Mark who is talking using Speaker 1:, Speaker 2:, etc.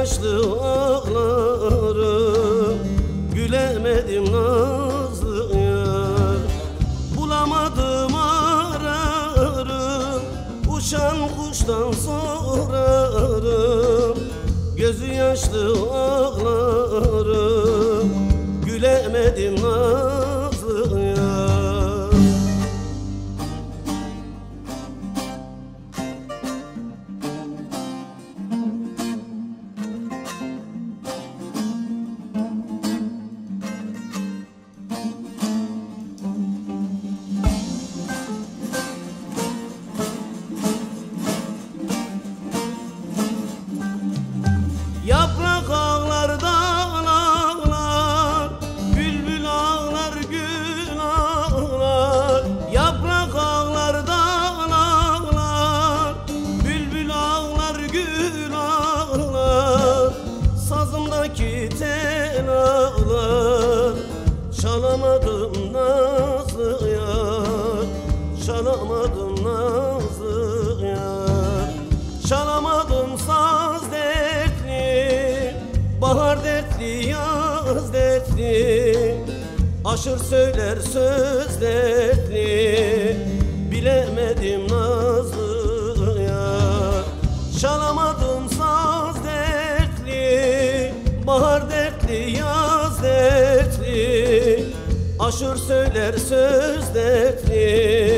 Speaker 1: yaşlı ağlarım, gülemedim nazlı yar. Bulamadım ararım, uçan kuştan sorarım. Gözü yaşlı ağlarım, gülemedim nazlı yar. Yaprak ağlar, dağlar ağlar, bülbül ağlar, gül ağlar. Yaprak ağlar, dağlar ağlar, bülbül ağlar, gül ağlar. Sazımdaki tel ağlar, çalamadım nazlı yar, çalamadım nazlı yar. Çalamadım saz dertli, bahar dertli, yaz dertli. Aşır söyler söz dertli, bilemedim nazlı yar. Çalamadım saz dertli, bahar dertli, yaz dertli. Aşır söyler söz dertli,